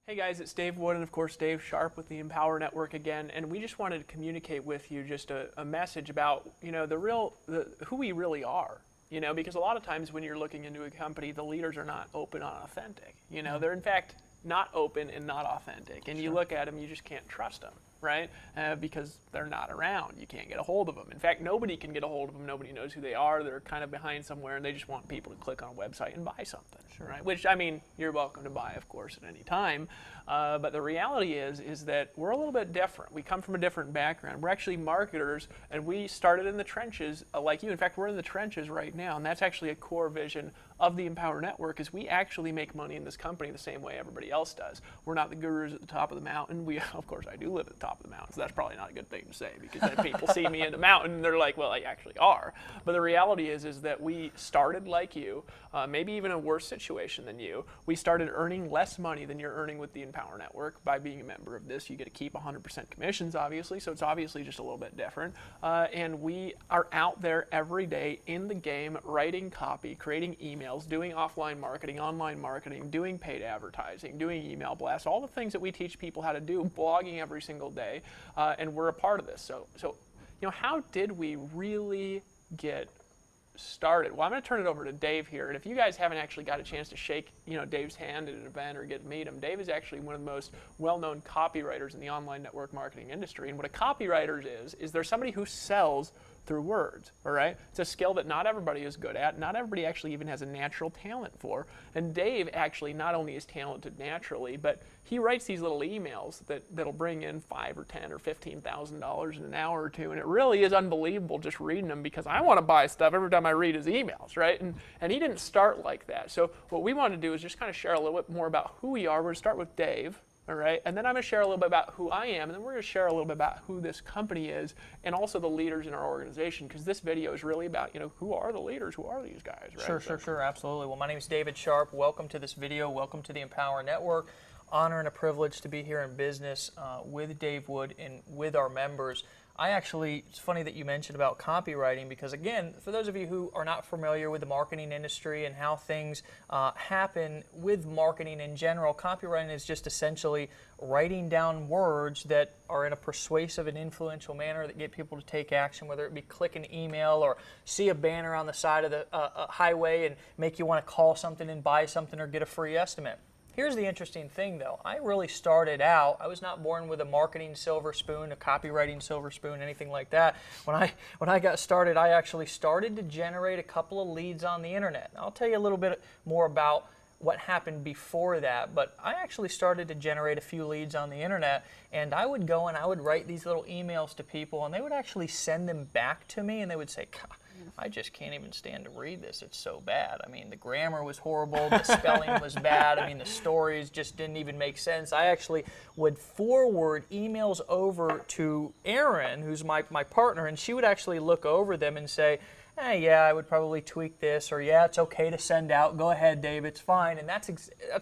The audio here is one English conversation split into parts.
Hey guys, it's Dave Wood and of course Dave Sharp with the Empower Network again, and we just wanted to communicate with you just a message about, who we really are. Because a lot of times when you're looking into a company, the leaders are not open and authentic. They're in fact not open and not authentic, and you look at them, you just can't trust them, right? Because they're not around. You can't get a hold of them. In fact, nobody can get a hold of them. Nobody knows who they are. They're kind of behind somewhere, and they just want people to click on a website and buy something, right? Which, I mean, you're welcome to buy, of course, at any time. But the reality is that we're a little bit different. We come from a different background. We're actually marketers, and we started in the trenches like you. In fact, we're in the trenches right now, and that's actually a core vision of the Empower Network, is we actually make money in this company the same way everybody else does. We're not the gurus at the top of the mountain. Of course, I do live at the top of the mountain, so that's probably not a good thing to say, because then people see me in the mountain, and they're like, well, I actually are. But the reality is that we started like you, maybe even a worse situation than you. We started earning less money than you're earning with the Empower Network by being a member of this. You get to keep 100% commissions, obviously, so it's obviously just a little bit different. And we are out there every day in the game, writing copy, creating emails, doing offline marketing, online marketing, doing paid advertising, doing email blasts, all the things that we teach people how to do, blogging every single day, and we're a part of this. So how did we really get started? Well, I'm going to turn it over to Dave here, and if you guys haven't actually got a chance to shake Dave's hand at an event or get to meet him, Dave is actually one of the most well-known copywriters in the online network marketing industry. And what a copywriter is they're somebody who sells through words, all right? It's a skill that not everybody is good at. Not everybody actually even has a natural talent for. And Dave actually not only is talented naturally, but he writes these little emails that'll bring in $5,000 or $10,000 or $15,000 in an hour or two. And it really is unbelievable just reading them, because I want to buy stuff every time I read his emails, right? And he didn't start like that. So what we want to do is just kind of share a little bit more about who we are. We're going to start with Dave. All right, and then I'm going to share a little bit about who I am, and then we're going to share a little bit about who this company is, and also the leaders in our organization, because this video is really about, who are the leaders, who are these guys, right? Sure, absolutely. Well, my name is David Sharp. Welcome to this video. Welcome to the Empower Network. Honor and a privilege to be here in business with Dave Wood and with our members. It's funny that you mentioned about copywriting, because again, for those of you who are not familiar with the marketing industry and how things happen with marketing in general, copywriting is just essentially writing down words that are in a persuasive and influential manner that get people to take action, whether it be click an email or see a banner on the side of the highway and make you want to call something and buy something or get a free estimate. Here's the interesting thing, though. I really started out, I was not born with a marketing silver spoon, a copywriting silver spoon, anything like that. When I got started, I actually started to generate a couple of leads on the internet. I'll tell you a little bit more about what happened before that, but I actually started to generate a few leads on the internet, and I would go and I would write these little emails to people, and they would actually send them back to me, and they would say, I just can't even stand to read this. It's so bad. I mean, the grammar was horrible. The spelling was bad. I mean, the stories just didn't even make sense. I actually would forward emails over to Erin, who's my partner, and she would actually look over them and say, yeah, I would probably tweak this, or yeah, it's okay to send out. Go ahead, Dave, it's fine. And that's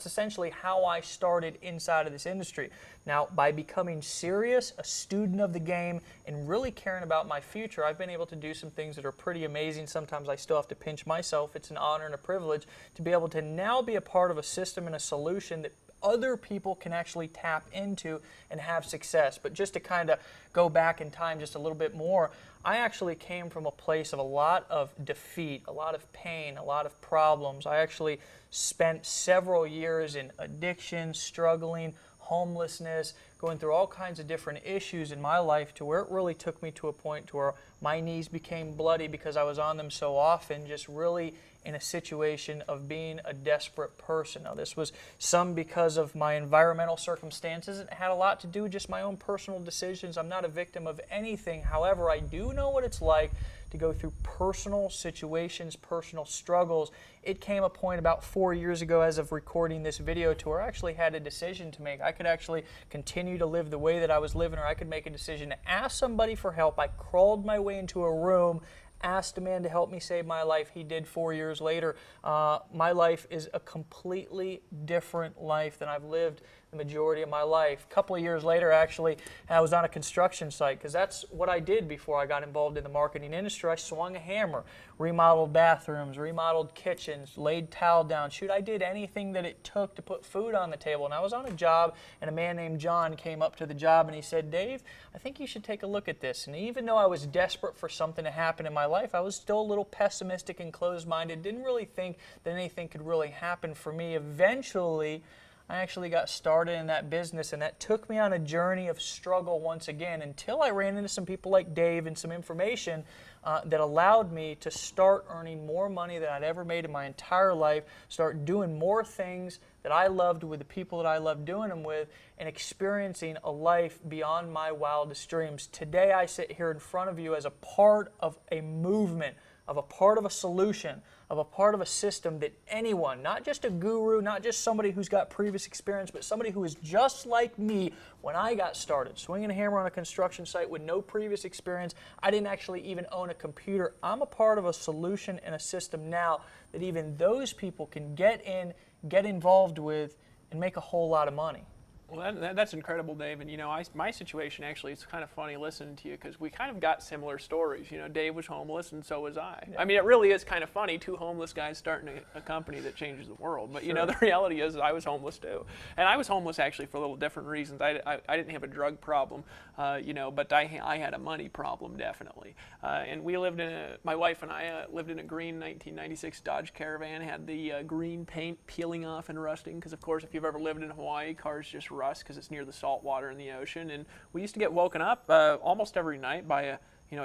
essentially how I started inside of this industry. Now, by becoming serious, a student of the game, and really caring about my future, I've been able to do some things that are pretty amazing. Sometimes I still have to pinch myself. It's an honor and a privilege to be able to now be a part of a system and a solution that other people can actually tap into and have success. But just to kind of go back in time just a little bit more, I actually came from a place of a lot of defeat, a lot of pain, a lot of problems. I actually spent several years in addiction, struggling, homelessness, going through all kinds of different issues in my life, to where it really took me to a point to where my knees became bloody because I was on them so often, just really in a situation of being a desperate person. Now, this was some because of my environmental circumstances. It had a lot to do with just my own personal decisions. I'm not a victim of anything. However, I do know what it's like to go through personal situations, personal struggles. It came a point about 4 years ago, as of recording this video, to where I actually had a decision to make. I could actually continue to live the way that I was living, or I could make a decision to ask somebody for help. I crawled my way into a room, asked a man to help me save my life. He did 4 years later. My life is a completely different life than I've lived the majority of my life. A couple of years later, actually, I was on a construction site, because that's what I did before I got involved in the marketing industry. I swung a hammer, remodeled bathrooms, remodeled kitchens, laid tile down. Shoot, I did anything that it took to put food on the table. And I was on a job, and a man named John came up to the job, and he said, "Dave, I think you should take a look at this." And even though I was desperate for something to happen in my life, I was still a little pessimistic and closed-minded, didn't really think that anything could really happen for me. Eventually, I actually got started in that business, and that took me on a journey of struggle once again, until I ran into some people like Dave and some information that allowed me to start earning more money than I'd ever made in my entire life, start doing more things that I loved with the people that I loved doing them with, and experiencing a life beyond my wildest dreams. Today I sit here in front of you as a part of a movement, of a part of a solution, of a part of a system that anyone, not just a guru, not just somebody who's got previous experience, but somebody who is just like me when I got started, swinging a hammer on a construction site with no previous experience. I didn't actually even own a computer. I'm a part of a solution and a system now that even those people can get in, get involved with, and make a whole lot of money. Well, that's incredible, Dave. And, my situation actually, it's kind of funny listening to you, because we kind of got similar stories. Dave was homeless, and so was I. Yeah. I mean, it really is kind of funny, two homeless guys starting a company that changes the world. But, Sure. The reality is I was homeless, too. And I was homeless, actually, for a little different reasons. I didn't have a drug problem, but I had a money problem, definitely. And we lived my wife and I lived in a green 1996 Dodge Caravan, had the green paint peeling off and rusting, because, of course, if you've ever lived in Hawaii, cars just rust because it's near the salt water in the ocean. And we used to get woken up almost every night by a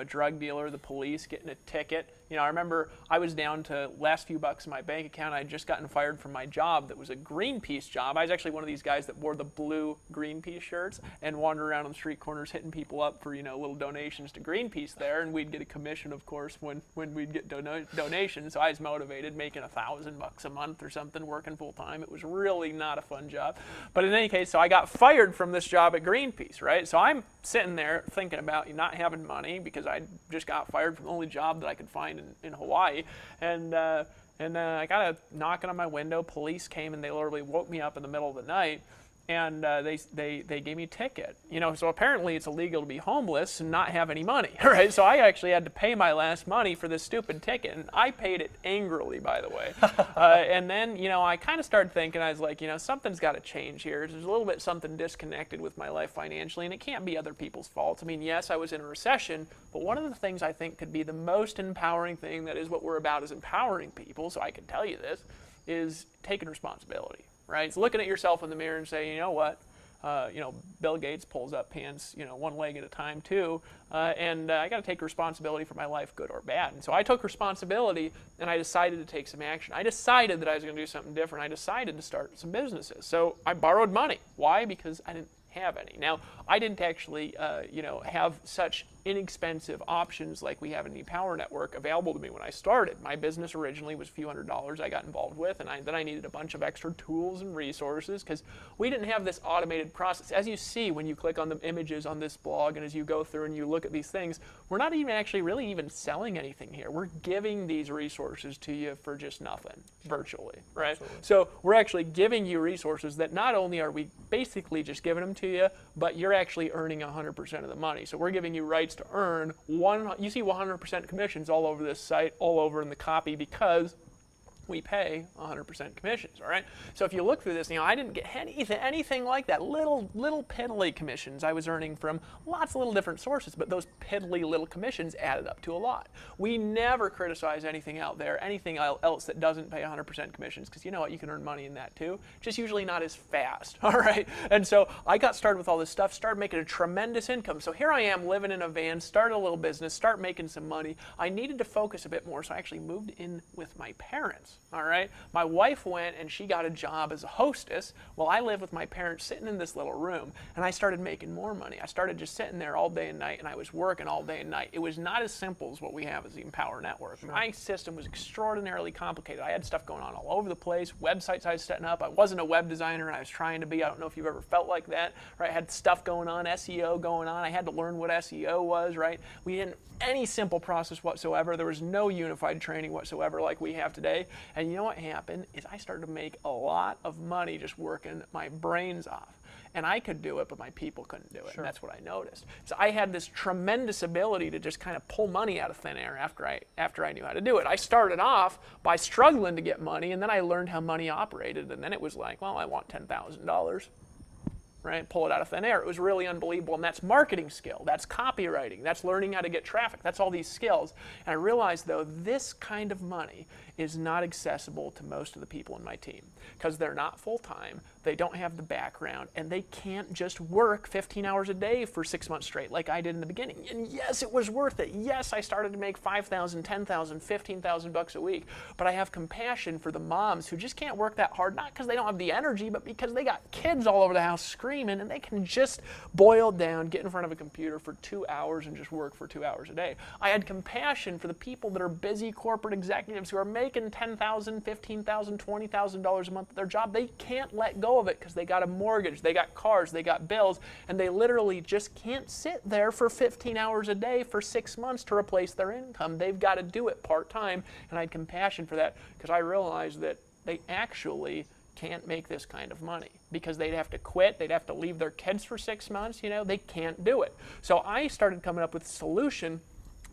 drug dealer, the police, getting a ticket. I remember I was down to last few bucks in my bank account. I had just gotten fired from my job that was a Greenpeace job. I was actually one of these guys that wore the blue Greenpeace shirts and wandered around on the street corners hitting people up for, little donations to Greenpeace there, and we'd get a commission, of course, when we'd get donations. So I was motivated, making $1,000 a month or something, working full time. It was really not a fun job. But in any case, so I got fired from this job at Greenpeace, right? So I'm sitting there thinking about not having money because I just got fired from the only job that I could find in Hawaii, and I got a knocking on my window. Police came and they literally woke me up in the middle of the night, and they gave me a ticket. So apparently it's illegal to be homeless and not have any money, right? So I actually had to pay my last money for this stupid ticket, and I paid it angrily, by the way. And then, I kind of started thinking, I was like, something's got to change here. There's a little bit something disconnected with my life financially, and it can't be other people's fault. I mean, yes, I was in a recession, but one of the things I think could be the most empowering thing, that is what we're about, is empowering people, so I can tell you this, is taking responsibility. Right? It's looking at yourself in the mirror and saying, you know what? Bill Gates pulls up pants, one leg at a time too, and I got to take responsibility for my life, good or bad. And so I took responsibility, and I decided to take some action. I decided that I was going to do something different. I decided to start some businesses. So I borrowed money. Why? Because I didn't have any. Now, I didn't actually, have such inexpensive options like we have in the Power Network available to me when I started. My business originally was a few $100s I got involved with, and then I needed a bunch of extra tools and resources because we didn't have this automated process. As you see when you click on the images on this blog, and as you go through and you look at these things, we're not even actually really even selling anything here. We're giving these resources to you for just nothing, virtually, right? Absolutely. So we're actually giving you resources that not only are we basically just giving them to you, but you're actually earning 100% of the money. So we're giving you rights to earn you see 100% commissions all over this site, all over in the copy, because we pay 100% commissions, all right? So if you look through this, I didn't get anything like that. Little piddly commissions I was earning from lots of little different sources, but those piddly little commissions added up to a lot. We never criticize anything out there, anything else that doesn't pay 100% commissions, because you know what, you can earn money in that too, just usually not as fast, all right? And so I got started with all this stuff, started making a tremendous income. So here I am living in a van, started a little business, start making some money. I needed to focus a bit more, so I actually moved in with my parents. all right? My wife went and she got a job as a hostess while I lived with my parents sitting in this little room, and I started making more money. I started just sitting there all day and night, and I was working all day and night. It was not as simple as what we have as the Empower Network. Sure. My system was extraordinarily complicated. I had stuff going on all over the place, websites I was setting up. I wasn't a web designer, and I was trying to be. I don't know if you've ever felt like that, right? I had stuff going on, SEO going on. I had to learn what SEO was, right? We didn't any simple process whatsoever. There was no unified training whatsoever like we have today. And you know what happened is I started to make a lot of money just working my brains off. And I could do it, but my people couldn't do it. Sure. And that's what I noticed. So I had this tremendous ability to just kind of pull money out of thin air after I knew how to do it. I started off by struggling to get money, and then I learned how money operated. And then it was like, well, I want $10,000. Right? Pull it out of thin air. It was really unbelievable. And that's marketing skill. That's copywriting. That's learning how to get traffic. That's all these skills. And I realized, though, this kind of money is not accessible to most of the people in my team because they're not full-time, they don't have the background, and they can't just work 15 hours a day for 6 months straight like I did in the beginning. And yes, it was worth it. Yes, I started to make $5,000, $10,000, $15,000 a week, but I have compassion for the moms who just can't work that hard, not because they don't have the energy, but because they got kids all over the house screaming, and they can just boil down, get in front of a computer for 2 hours and just work for 2 hours a day. I had compassion for the people that are busy corporate executives who are making $10,000, $15,000, $20,000 a month at their job. They can't let go of it because they got a mortgage, they got cars, they got bills, and they literally just can't sit there for 15 hours a day for 6 months to replace their income. They've got to do it part-time, and I had compassion for that because I realized that they actually can't make this kind of money because they'd have to quit, they'd have to leave their kids for 6 months, they can't do it. So I started coming up with a solution.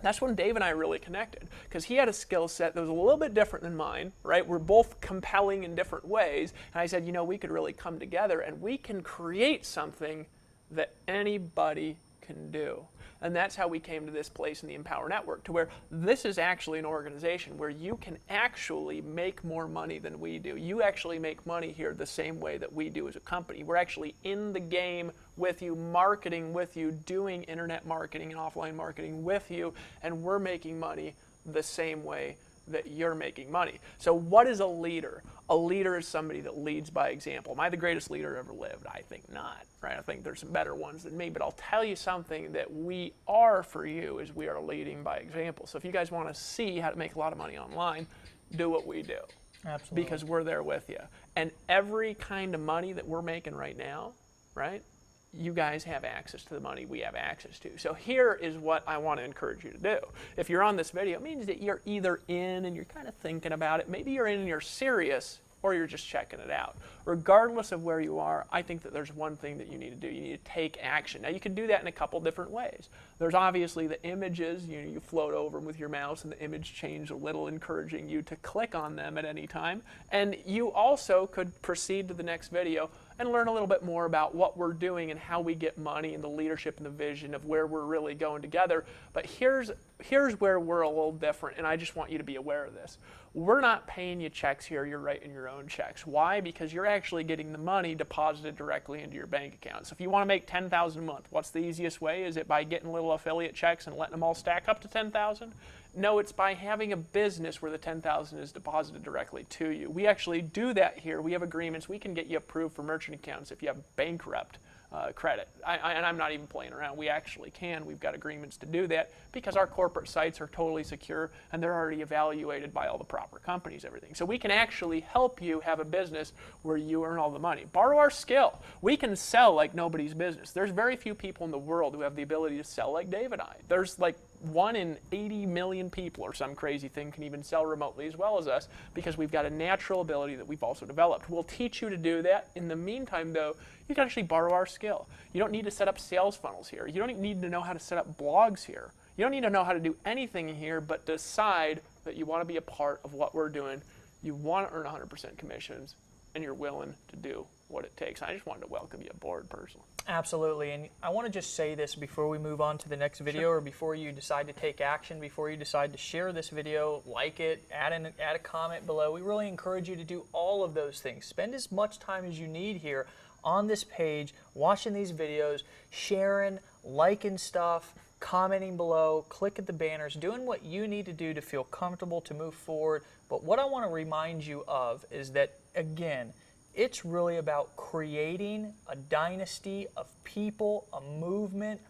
That's when Dave and I really connected because he had a skill set that was a little bit different than mine, right? We're both compelling in different ways. And I said, we could really come together and we can create something that anybody can do. And that's how we came to this place in the Empower Network, to where this is actually an organization where you can actually make more money than we do. You actually make money here the same way that we do as a company. We're actually in the game with you, marketing with you, doing internet marketing and offline marketing with you, and we're making money the same way that you're making money. So what is a leader? A leader is somebody that leads by example. Am I the greatest leader ever lived? I think not, right? I think there's some better ones than me, but I'll tell you something that we are for you is we are leading by example. So if you guys want to see how to make a lot of money online, do what we do. Absolutely. Because we're there with you. And every kind of money that we're making right now, right? You guys have access to the money we have access to. So here is what I want to encourage you to do. If you're on this video, it means that you're either in and you're kind of thinking about it. Maybe you're in and you're serious, or you're just checking it out. Regardless of where you are, I think that there's one thing that you need to do. You need to take action. Now, you can do that in a couple different ways. There's obviously the images. You float over them with your mouse, and the image changes a little, encouraging you to click on them at any time. And you also could proceed to the next video and learn a little bit more about what we're doing and how we get money and the leadership and the vision of where we're really going together. But here's where we're a little different, and I just want you to be aware of this. We're not paying you checks here, you're writing your own checks. Why? Because you're actually getting the money deposited directly into your bank account. So if you want to make $10,000 a month, what's the easiest way? Is it by getting little affiliate checks and letting them all stack up to $10,000? No, it's by having a business where the $10,000 is deposited directly to you. We actually do that here. We have agreements. We can get you approved for merchant accounts if you have bankrupt credit. And I'm not even playing around. We actually can. We've got agreements to do that because our corporate sites are totally secure and they're already evaluated by all the proper companies, everything. So we can actually help you have a business where you earn all the money. Borrow our skill. We can sell like nobody's business. There's very few people in the world who have the ability to sell like Dave and I. There's like 1 in 80 million people or some crazy thing can even sell remotely as well as us because we've got a natural ability that we've also developed. We'll teach you to do that. In the meantime, though, you can actually borrow our skill. You don't need to set up sales funnels here. You don't need to know how to set up blogs here. You don't need to know how to do anything here but decide that you want to be a part of what we're doing. You want to earn 100% commissions, and you're willing to do what it takes. I just wanted to welcome you aboard personally. Absolutely, and I want to just say this before we move on to the next video, or before you decide to take action, before you decide to share this video, like it, add a comment below. We really encourage you to do all of those things. Spend as much time as you need here on this page, watching these videos, sharing, liking stuff, commenting below, click at the banners, doing what you need to do to feel comfortable to move forward. But what I want to remind you of is that, again, it's really about creating a dynasty of people, a movement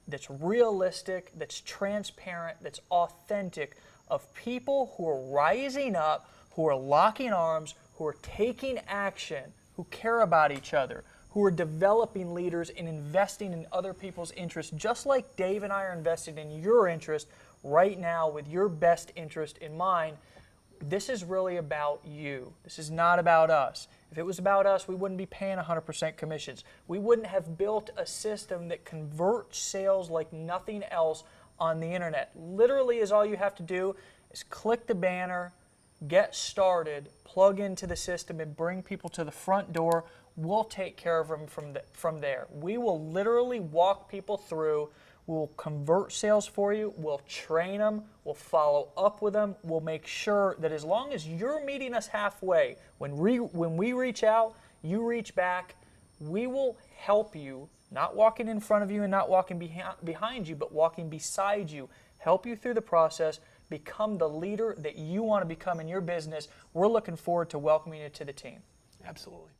that's realistic, that's transparent, that's authentic, of people who are rising up, who are locking arms, who are taking action, who care about each other, who are developing leaders and investing in other people's interests, just like Dave and I are invested in your interest right now with your best interest in mind. This is really about you. This is not about us. If it was about us, we wouldn't be paying 100% commissions. We wouldn't have built a system that converts sales like nothing else on the internet. Literally, is all you have to do is click the banner, get started, plug into the system, and bring people to the front door. We'll take care of them from there. We will literally walk people through. We'll convert sales for you. We'll train them. We'll follow up with them. We'll make sure that as long as you're meeting us halfway, when we reach out, you reach back, we will help you, not walking in front of you and not walking behind you, but walking beside you, help you through the process, become the leader that you want to become in your business. We're looking forward to welcoming you to the team. Absolutely.